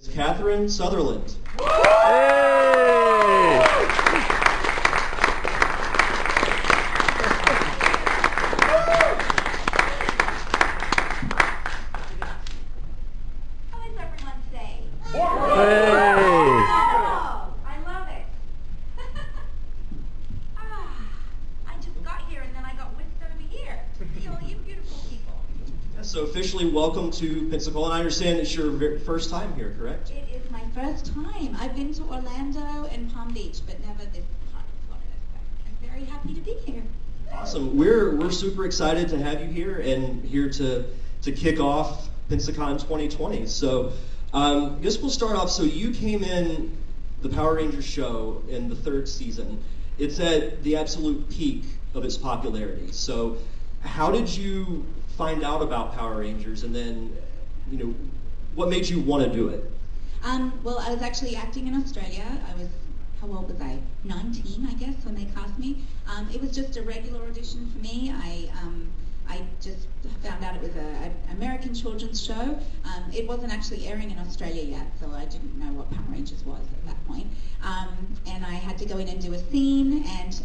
Catherine Sutherland. Hey! How is everyone today? Hey! Oh, I love it. I just got here and then I got whisked over here to see all you beautiful people. Yeah, so officially welcome to Pensacon, and I understand it's your first time here, correct? It is my first time. I've been to Orlando and Palm Beach, but never this part of Florida. So I'm very happy to be here. Awesome. We're super excited to have you here and here to kick off Pensacon 2020. So I guess we'll start off. So you came in the Power Rangers show in the third season. It's at the absolute peak of its popularity. So how did you find out about Power Rangers, and then, what made you want to do it? Well, I was actually acting in Australia. How old was I? 19, I guess, when they cast me. It was just a regular audition for me. I just found out it was an American children's show. It wasn't actually airing in Australia yet, so I didn't know what Power Rangers was at that point. And I had to go in and do a scene, and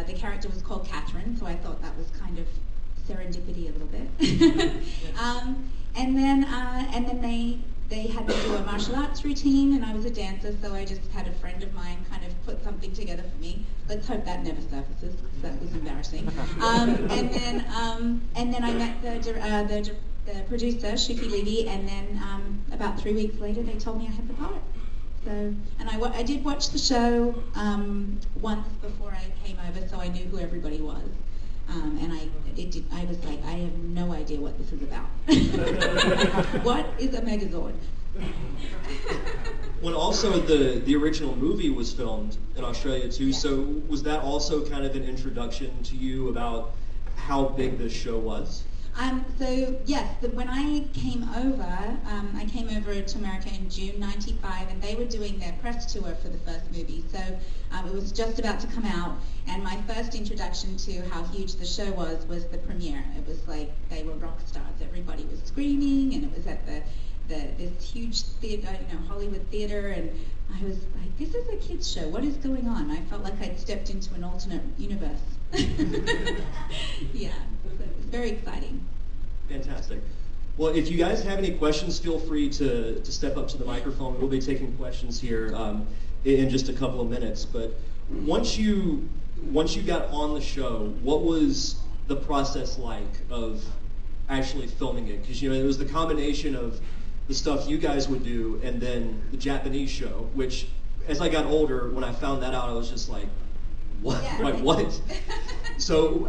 the character was called Catherine, so I thought that was kind of serendipity a little bit. And then they had me do a martial arts routine, and I was a dancer, so I just had a friend of mine kind of put something together for me. Let's hope that never surfaces, because that was embarrassing. And then I met the producer, Shuki Levy, and then about 3 weeks later they told me I had the part. So, and I did watch the show once before I came over, so I knew who everybody was. And I was like, I have no idea what this is about. What is a Megazord? When also the original movie was filmed in Australia too, Yes. so was that also kind of an introduction to you about how big this show was? So yes, when I came over to America in June '95, and they were doing their press tour for the first movie. So it was just about to come out, and my first introduction to how huge the show was the premiere. It was like they were rock stars. Everybody was screaming, and it was at this huge theater, Hollywood theater, and I was like, this is a kids show. What is going on? I felt like I'd stepped into an alternate universe. Yeah, so it was very exciting. Fantastic. Well, if you guys have any questions, feel free to step up to the microphone. We'll be taking questions here in just a couple of minutes. But once you got on the show, what was the process like of actually filming it? Because it was the combination of the stuff you guys would do and then the Japanese show, which as I got older, when I found that out, I was just like, what? Yeah. Like, what? So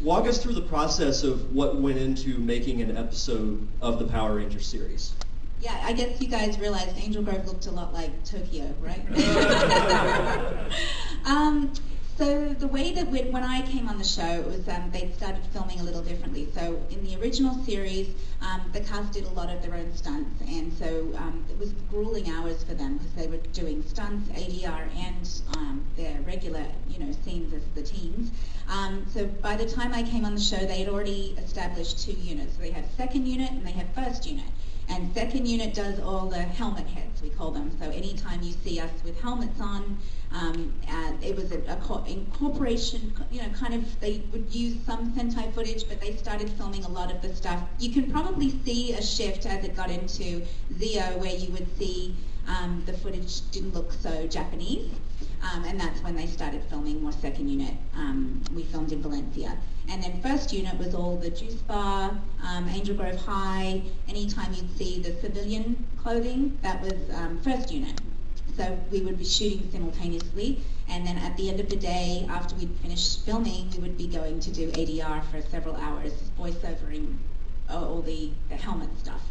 walk us through the process of what went into making an episode of the Power Rangers series. Yeah, I guess you guys realized Angel Grove looked a lot like Tokyo, right? So the way that when I came on the show, it was they'd started filming a little differently. So in the original series, the cast did a lot of their own stunts, and so it was grueling hours for them because they were doing stunts, ADR, and their regular, scenes as the teens. So by the time I came on the show, they had already established 2 units. So they have second unit and they have first unit. And second unit does all the helmet heads, we call them. So anytime you see us with helmets on, it was an incorporation, they would use some Sentai footage, but they started filming a lot of the stuff. You can probably see a shift as it got into Zeo, where you would see the footage didn't look so Japanese. And that's when they started filming more second unit. We filmed in Valencia. And then first unit was all the Juice Bar, Angel Grove High. Anytime you'd see the civilian clothing, that was first unit. So we would be shooting simultaneously. And then at the end of the day, after we'd finished filming, we would be going to do ADR for several hours, voiceovering all the helmet stuff.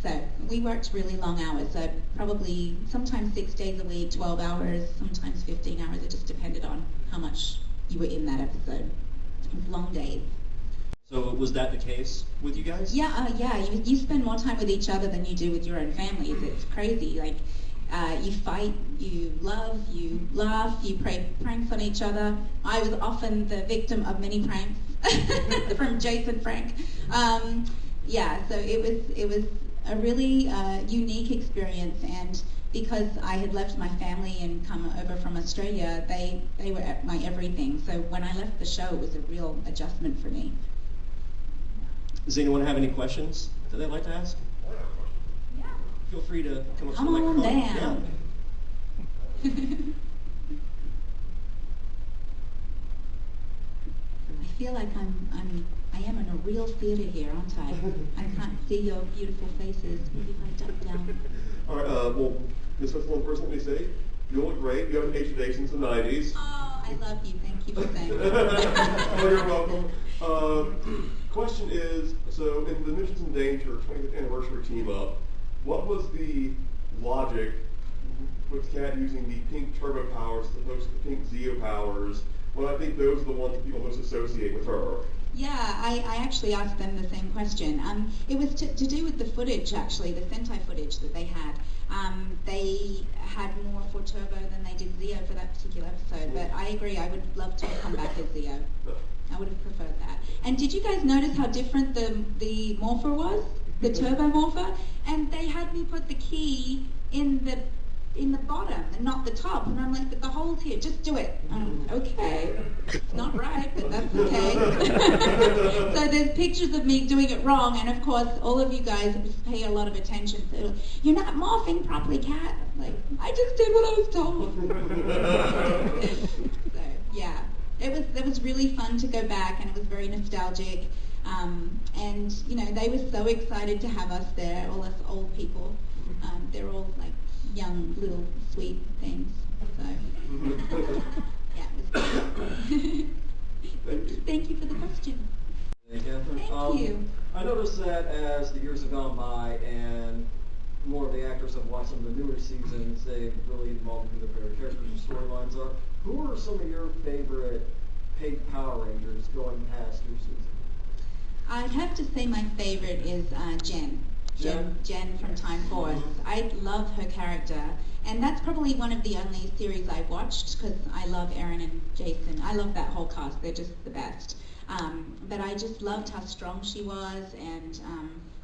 So we worked really long hours, so probably sometimes 6 days a week, 12 hours, sometimes 15 hours. It just depended on how much you were in that episode. It was long days. So was that the case with you guys? Yeah. You spend more time with each other than you do with your own families. It's crazy. Like, you fight, you love, you laugh, you pranks on each other. I was often the victim of many pranks from Jason Frank. So it was a really unique experience, and because I had left my family and come over from Australia, they were my everything. So when I left the show, it was a real adjustment for me. Does anyone have any questions that they'd like to ask? Yeah. Feel free to come up to the Come on microphone. down. Yeah. I feel like I am in a real theater here, aren't I? I can't see your beautiful faces. Maybe if I duck down. All right, well, Ms. Sutherland, first let me say, you look great. You haven't aged a day since the 90s. Oh, I love you. Thank you for saying that. Oh, you're welcome. Question is, so in the Missions in Danger 20th anniversary team up, what was the logic with Kat using the pink turbo powers as opposed to the pink Zeo powers, when I think those are the ones that people most associate with her? Yeah, I actually asked them the same question. It was to do with the footage, actually, the Sentai footage that they had. They had more for Turbo than they did Zeo for that particular episode, but I agree, I would love to come back as Zeo. I would have preferred that. And did you guys notice how different the morpher was? The Turbo morpher? And they had me put the key in the bottom and not the top, and I'm like, but the hole's here, just do it. Okay, it's not right, but that's okay. So there's pictures of me doing it wrong, and of course all of you guys pay a lot of attention. So you're not morphing properly, Kat. Like, I just did what I was told. So yeah, it was really fun to go back, and it was very nostalgic. And you know, they were so excited to have us there, all us old people. They're all like young, little, sweet things. So, yeah, it was good. Thank you for the question. Hey, Catherine. Thank you. I noticed that as the years have gone by and more of the actors have watched some of the newer seasons, they've really evolved who their favorite characters and storylines are. Who are some of your favorite paid Power Rangers going past your season? I'd have to say my favorite is Jen from Time Force. I love her character, and that's probably one of the only series I watched because I love Erin and Jason. I love that whole cast. They're just the best. But I just loved how strong she was, and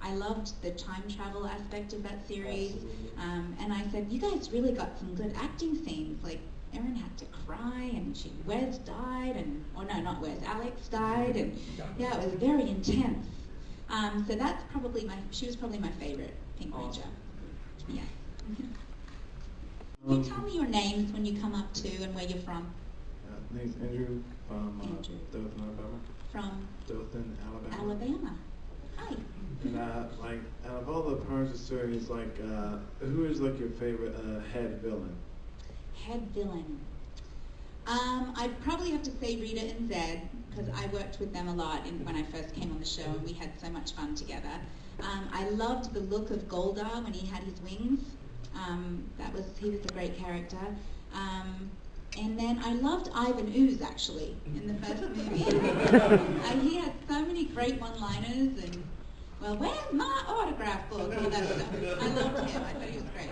I loved the time travel aspect of that series. And I said, you guys really got some good acting scenes. Like, Erin had to cry, and Wes died, Alex died, and yeah, it was very intense. So that's probably she was probably my favorite Pink Ranger. Yeah. Can you tell me your names when you come up too and where you're from? My name's Andrew from Andrew. Dothan, Alabama. From Dothan, Alabama. Alabama. Hi. And like, out of all the Power Rangers stories, like, who is like your favorite head villain? Head villain. I'd probably have to say Rita and Zed, because I worked with them a lot when I first came on the show, and we had so much fun together. I loved the look of Goldar when he had his wings. He was a great character. And then I loved Ivan Ooze, actually, in the first movie. He had so many great one-liners, and, well, where's my autograph book? All that stuff. I loved him. I thought he was great.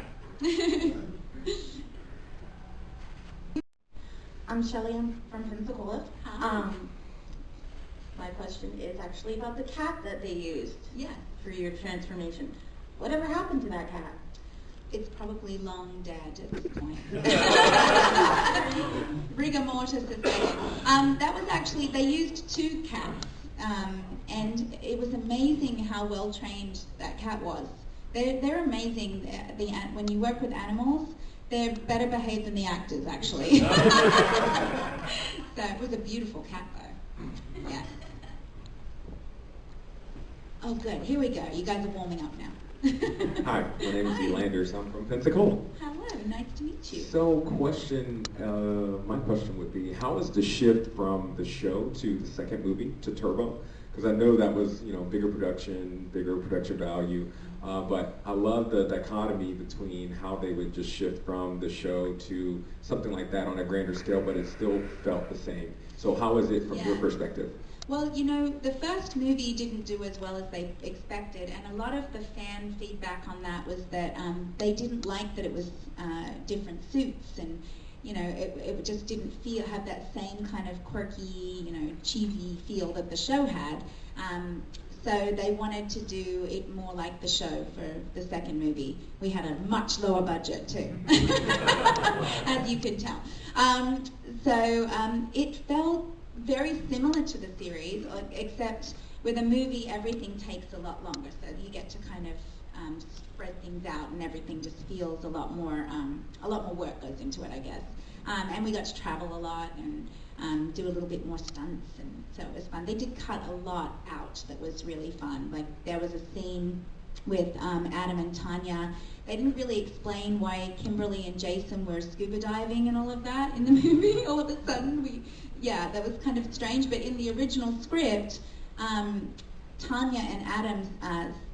I'm Shelly. I'm from Pensacon. Hi. My question is actually about the cat that they used Yeah. for your transformation. Whatever happened to that cat? It's probably long dead at this point. Rigor mortis is dead. That was actually, they used 2 cats, and it was amazing how well trained that cat was. They're amazing. When you work with animals, they're better behaved than the actors, actually. So it was a beautiful cat, though. Yeah. Oh, good. Here we go. You guys are warming up now. Hi, my name is Hi. Elanders. I'm from Pensacon. Hello. Nice to meet you. So, my question would be, how is the shift from the show to the second movie to Turbo? Because I know that was, bigger production value. But I love the dichotomy between how they would just shift from the show to something like that on a grander scale, but it still felt the same. So how is it from your perspective? Well, the first movie didn't do as well as they expected, and a lot of the fan feedback on that was that they didn't like that it was different suits, and it just didn't have that same kind of quirky, cheesy feel that the show had. So they wanted to do it more like the show for the second movie. We had a much lower budget too, as you can tell. It felt very similar to the series, except with a movie everything takes a lot longer. So you get to kind of spread things out, and everything just feels a lot more work goes into it, I guess. And we got to travel a lot and do a little bit more stunts, and so it was fun. They did cut a lot out that was really fun. Like there was a scene with Adam and Tanya. They didn't really explain why Kimberly and Jason were scuba diving and all of that in the movie. All of a sudden, that was kind of strange. But in the original script, Tanya and Adam,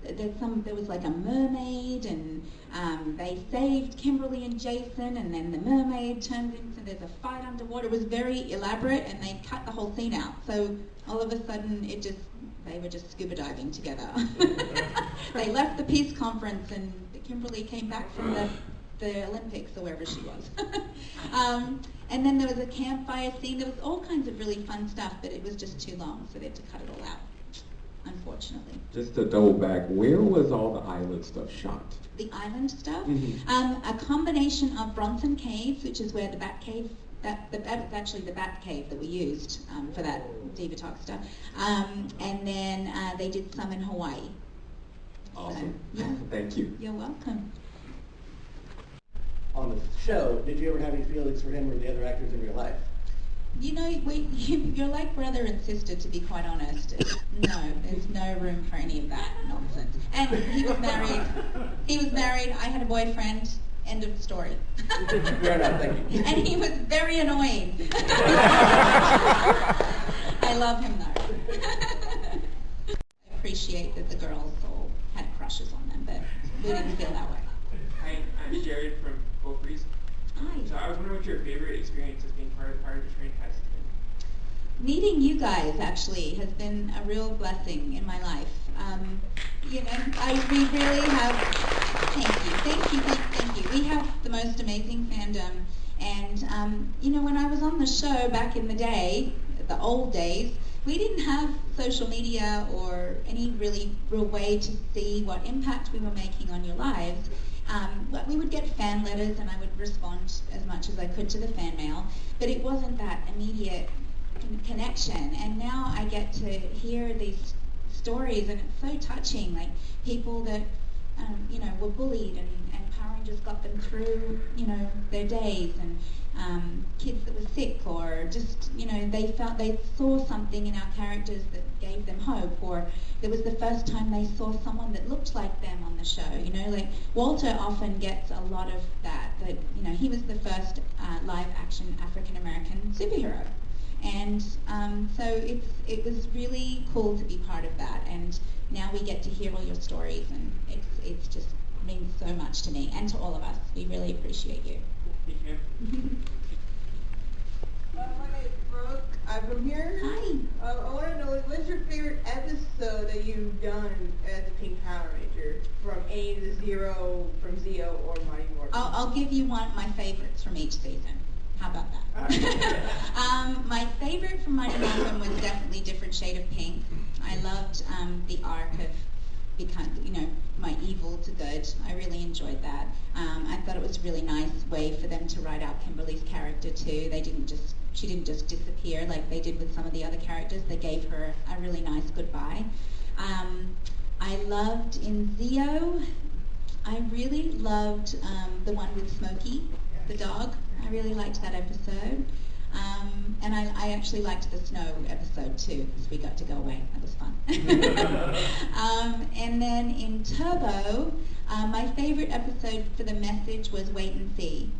there was like a mermaid, and they saved Kimberly and Jason, and then the mermaid turned into, there's a fight underwater. It was very elaborate, and they cut the whole scene out. So all of a sudden, they were just scuba diving together. They left the peace conference, and Kimberly came back from the Olympics or wherever she was. And then there was a campfire scene. There was all kinds of really fun stuff, but it was just too long, so they had to cut it all out, unfortunately. Just to double back, where was all the island stuff shot? The island stuff? Mm-hmm. A combination of Bronson Caves, which is where the Bat Cave, that was actually the Bat Cave that we used for that Diva Talk stuff. And then they did some in Hawaii. Awesome. So, yeah. Thank you. You're welcome. On the show, did you ever have any feelings for him or the other actors in real life? You know, you're like brother and sister, to be quite honest. No, there's no room for any of that nonsense. And he was married. I had a boyfriend. End of story. Fair enough, thank you. And he was very annoying. I love him though. I appreciate that the girls all had crushes on them, but we didn't feel that way. Hi, I'm Jared from Beaufries. Hi. So I was wondering what your favorite experience as being part of the train has been. Meeting you guys actually has been a real blessing in my life. We really have. Thank you. We have the most amazing fandom, and when I was on the show back in the day, the old days, we didn't have social media or any really real way to see what impact we were making on your lives. But we would get fan letters, and I would respond as much as I could to the fan mail, but it wasn't that immediate connection. And now I get to hear these stories, and it's so touching, like people that were bullied, and Power Rangers got them through their days, and kids that were sick, or just they saw something in our characters that gave them hope, or it was the first time they saw someone that looked like them on the show. Like Walter often gets a lot of that he was the first live action African American superhero. And so it was really cool to be part of that, and now we get to hear all your stories, and it's just means so much to me and to all of us. We really appreciate you. Thank you. My name is Brooke. I'm from here. Hi. I want to know, what's your favorite episode that you've done as a Pink Power Ranger, from A to Zero, from Zeo, or Mighty Morphin? I'll give you one of my favorites from each season. How about that? My favorite from Mighty Morphin was definitely Different Shade of Pink. I loved the arc of my evil to good. I really enjoyed that. I thought it was a really nice way for them to write out Kimberly's character too. She didn't just disappear like they did with some of the other characters. They gave her a really nice goodbye. I loved in Zeo, I really loved the one with Smokey, the dog. I really liked that episode. And I actually liked the snow episode too, because we got to go away. That was fun. And then in Turbo, my favorite episode for the message was Wait and See.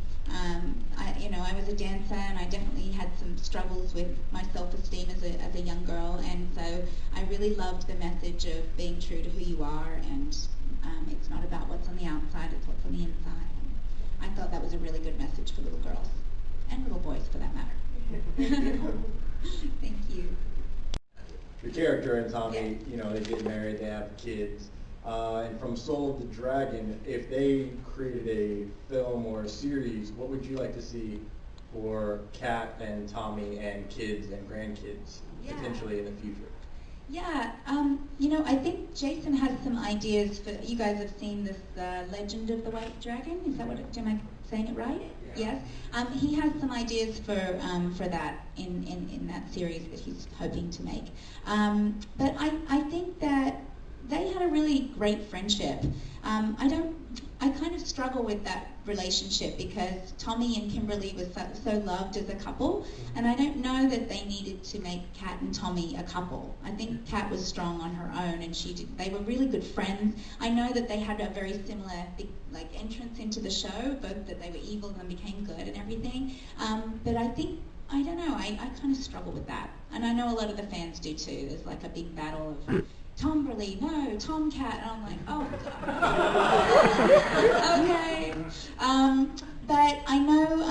I was a dancer, and I definitely had some struggles with my self-esteem as a young girl, and so I really loved the message of being true to who you are, and it's not about what's on the outside, it's what's on the inside. I thought that was a really good message for little girls, and little boys for that matter. Thank you. Your character and Tommy, they get married, they have kids. And from Soul of the Dragon, if they created a film or a series, what would you like to see for Kat and Tommy and kids and grandkids potentially in the future? Yeah, I think Jason has some ideas for, you guys have seen this Legend of the White Dragon, is that am I saying it right? Yes. He has some ideas for that in that series that he's hoping to make. But I think that they had a really great friendship. I kind of struggle with that relationship because Tommy and Kimberly was so loved as a couple, and I don't know that they needed to make Kat and Tommy a couple. I think Kat was strong on her own, and they were really good friends. I know that they had a very similar entrance into the show, both that they were evil and then became good and everything. But I think, I don't know, I kind of struggle with that, and I know a lot of the fans do too. There's like a big battle of Tomberly, no, Tomcat, and I'm like, oh, okay. But I know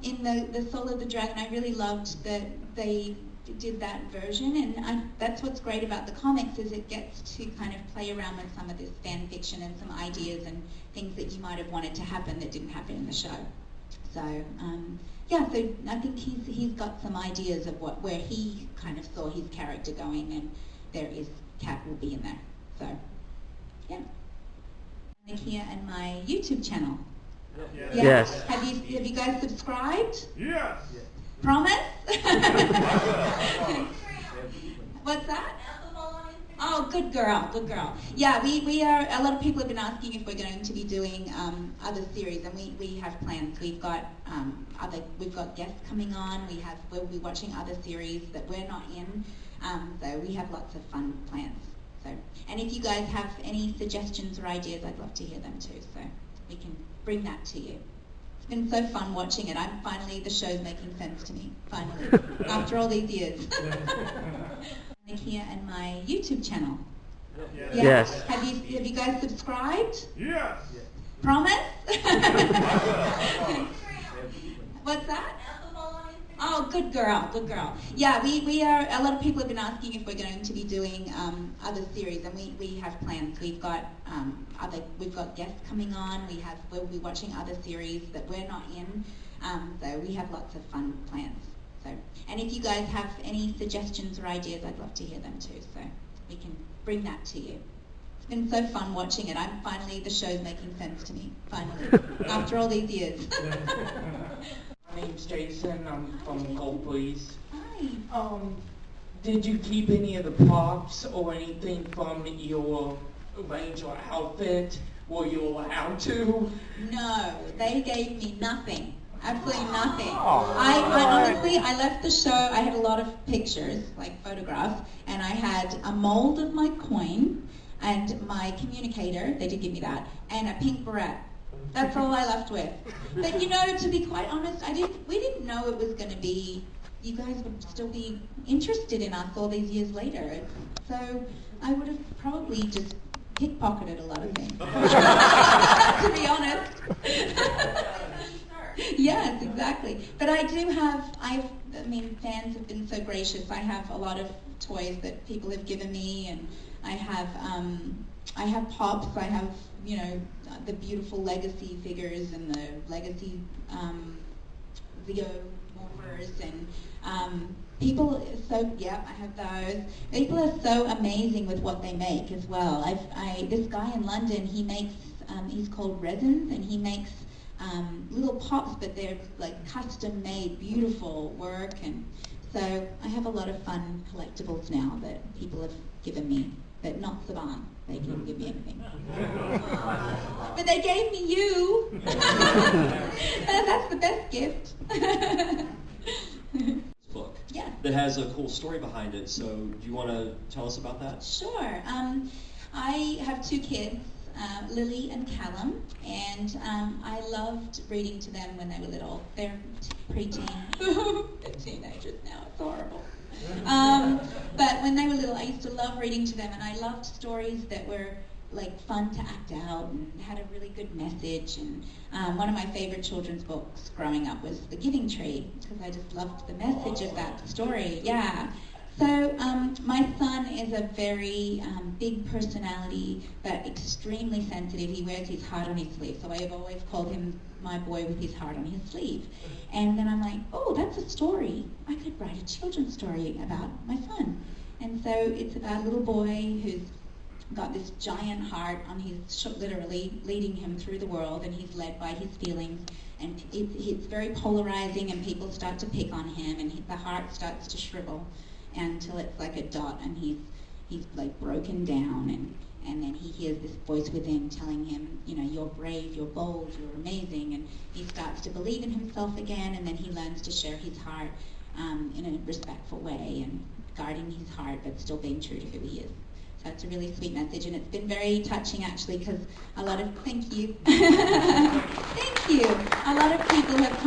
in the Soul of the Dragon, I really loved that they did that version, and that's what's great about the comics is it gets to kind of play around with some of this fan fiction and some ideas and things that you might have wanted to happen that didn't happen in the show. So yeah, so I think he's got some ideas of where he kind of saw his character going, and Kat will be in there. So yeah. Here and my YouTube channel. Yes. Yeah. Yes. Have you guys subscribed? Yes. Promise? What's that? Oh, good girl, good girl. Yeah, we are. A lot of people have been asking if we're going to be doing other series, and we have plans. We've got guests coming on. We'll be watching other series that we're not in. So we have lots of fun plans. So, and if you guys have any suggestions or ideas, I'd love to hear them too. So we can bring that to you. It's been so fun watching it. The show's making sense to me. Finally, after all these years. Here and my YouTube channel. Yes. Yeah. Yes. Have you guys subscribed? Yes. Promise? What's that? Oh, good girl, good girl. Yeah, we are. A lot of people have been asking if we're going to be doing other series, and we have plans. We've got guests coming on. We'll be watching other series that we're not in. So we have lots of fun plans. So, and if you guys have any suggestions or ideas, I'd love to hear them too. So we can bring that to you. It's been so fun watching it. The show's making sense to me. Finally, after all these years. My name's Jason. I'm from Gold Breeze. Hi. Did you keep any of the props or anything from your Ranger outfit? Were you allowed to? No, they gave me nothing. Absolutely nothing. I honestly, I left the show, I had a lot of pictures, like photographs, and I had a mold of my coin and my communicator, they did give me that, and a pink beret. That's all I left with. But to be quite honest, we didn't know it was going to be, you guys would still be interested in us all these years later. So I would have probably just pickpocketed a lot of things. To be honest. Yes, exactly. But I do have, fans have been so gracious. I have a lot of toys that people have given me, and I have pops. I have, the beautiful Legacy figures and the Legacy Zeo morphers, and people. So yeah, I have those. People are so amazing with what they make as well. This guy in London, he makes. He's called Resins, and he makes little pops, but they're like custom made, beautiful work, and so I have a lot of fun collectibles now that people have given me, but not Saban. They didn't give me anything. But they gave me you. That's the best gift. Book. Yeah. That has a cool story behind it. So do you want to tell us about that? Sure. I have two kids. Lily and Callum, and I loved reading to them when they were little. They're preteen, they're teenagers now, it's horrible. But when they were little, I used to love reading to them, and I loved stories that were like fun to act out and had a really good message. And one of my favorite children's books growing up was The Giving Tree, because I just loved the message of that story. Yeah. So my son is a very big personality, but extremely sensitive. He wears his heart on his sleeve. So I have always called him my boy with his heart on his sleeve. And then I'm like, oh, that's a story. I could write a children's story about my son. And so it's about a little boy who's got this giant heart on his literally leading him through the world, and he's led by his feelings, and it's very polarizing, and people start to pick on him, and the heart starts to shrivel until it's like a dot, and he's like broken down, and then he hears this voice within telling him, you know, you're brave, you're bold, you're amazing, and he starts to believe in himself again, and then he learns to share his heart in a respectful way, and guarding his heart but still being true to who he is. So it's a really sweet message, and it's been very touching actually, because a lot of thank you, thank you. A lot of people have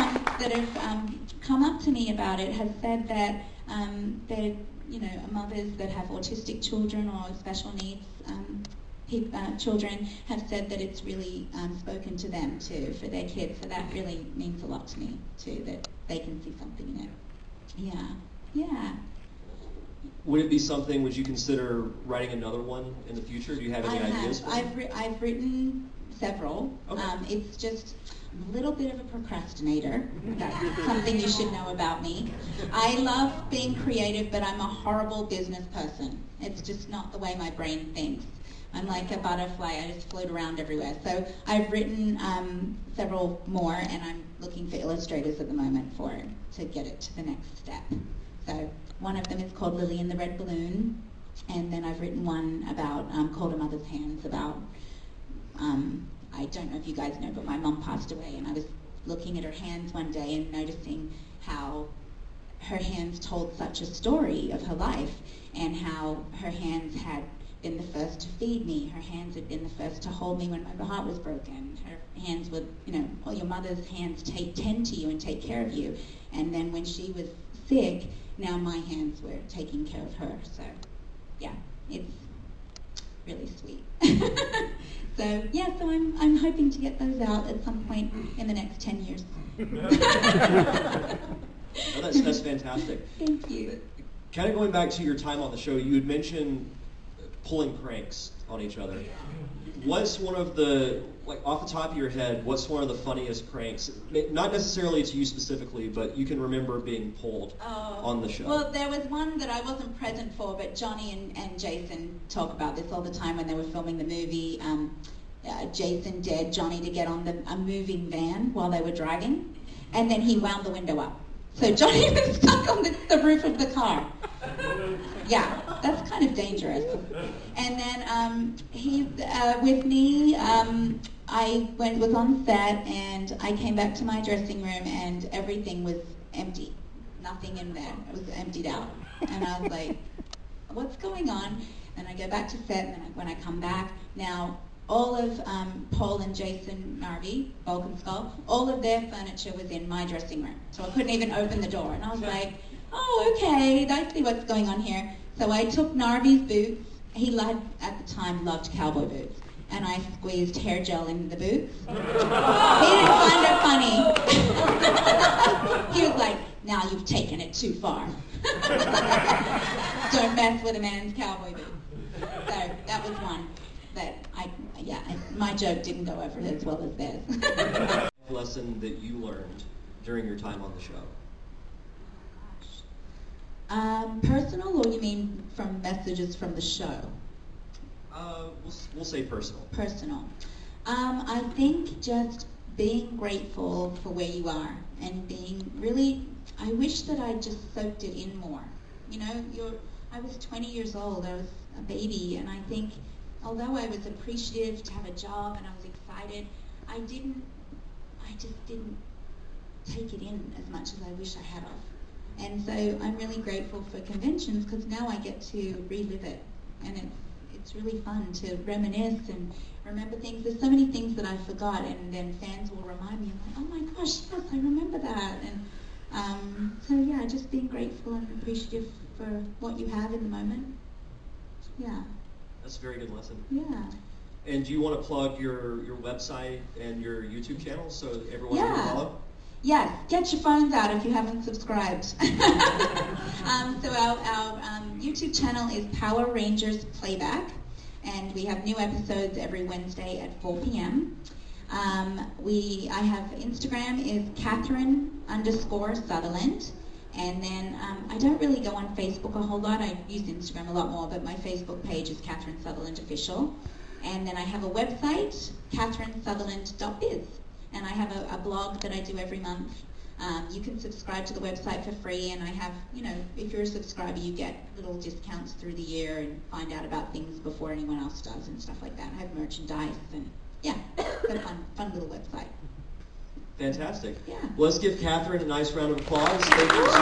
come up to me about it, have said that they're, you know, mothers that have autistic children or special needs children have said that it's really spoken to them too for their kids. So that really means a lot to me too, that they can see something in it. Yeah, yeah. Would it be something, would you consider writing another one in the future? Do you have any ideas for it? I've written several. Okay. It's just a little bit of a procrastinator. That's something you should know about me. I love being creative, but I'm a horrible business person. It's just not the way my brain thinks. I'm like a butterfly. I just float around everywhere. So I've written several more, and I'm looking for illustrators at the moment to get it to the next step. So one of them is called Lily and the Red Balloon, and then I've written one about called A Mother's Hands about, I don't know if you guys know, but my mum passed away, and I was looking at her hands one day and noticing how her hands told such a story of her life, and how her hands had been the first to feed me, her hands had been the first to hold me when my heart was broken, her hands would, you know, all your mother's hands tend to you and take care of you, and then when she was sick, now my hands were taking care of her. So yeah, it's really sweet. So yeah, so I'm hoping to get those out at some point in the next 10 years. Oh, that's fantastic. Thank you. Kind of going back to your time on the show, you had mentioned pulling pranks on each other. What's one of the, like off the top of your head, what's one of the funniest pranks? Not necessarily to you specifically, but you can remember being pulled on the show. Well, there was one that I wasn't present for, but Johnny and Jason talk about this all the time when they were filming the movie. Jason dared Johnny to get on a moving van while they were driving, and then he wound the window up. So Johnny was stuck on the roof of the car. Yeah, that's kind of dangerous. And then with me, I was on set, and I came back to my dressing room, and everything was empty. Nothing in there. It was emptied out. And I was like, what's going on? And I go back to set, and then when I come back, now all of Paul and Jason Narvi, Vulcan Skull, all of their furniture was in my dressing room. So I couldn't even open the door. And I was like, oh, okay, I see what's going on here. So I took Narvi's boots. He at the time loved cowboy boots. And I squeezed hair gel into the boots. He didn't find it funny. He was like, now you've taken it too far. Don't mess with a man's cowboy boots. So that was one that my joke didn't go over as well as theirs. Lesson that you learned during your time on the show? Personal, or you mean from messages from the show? We'll say personal. Personal. I think just being grateful for where you are, and being really, I wish that I just soaked it in more. You know, I was 20 years old, I was a baby, and I think although I was appreciative to have a job and I was excited, I just didn't take it in as much as I wish I had of. And so I'm really grateful for conventions, because now I get to relive it, and it's really fun to reminisce and remember things. There's so many things that I forgot, and then fans will remind me, I'm like, oh my gosh, yes, I remember that. And so yeah, just being grateful and appreciative for what you have in the moment. Yeah. That's a very good lesson. Yeah. And do you want to plug your website and your YouTube channel so everyone can follow? Yes, get your phones out if you haven't subscribed. So our YouTube channel is Power Rangers Playback, and we have new episodes every Wednesday at 4 p.m. I have Instagram is Catherine_Sutherland, And then I don't really go on Facebook a whole lot. I use Instagram a lot more, but my Facebook page is Catherine Sutherland Official. And then I have a website, catherinesutherland.biz. And I have a blog that I do every month. You can subscribe to the website for free, and I have, if you're a subscriber, you get little discounts through the year and find out about things before anyone else does and stuff like that. I have merchandise, and yeah, it's a fun little website. Fantastic. Yeah. Let's give Catherine a nice round of applause. Thank you so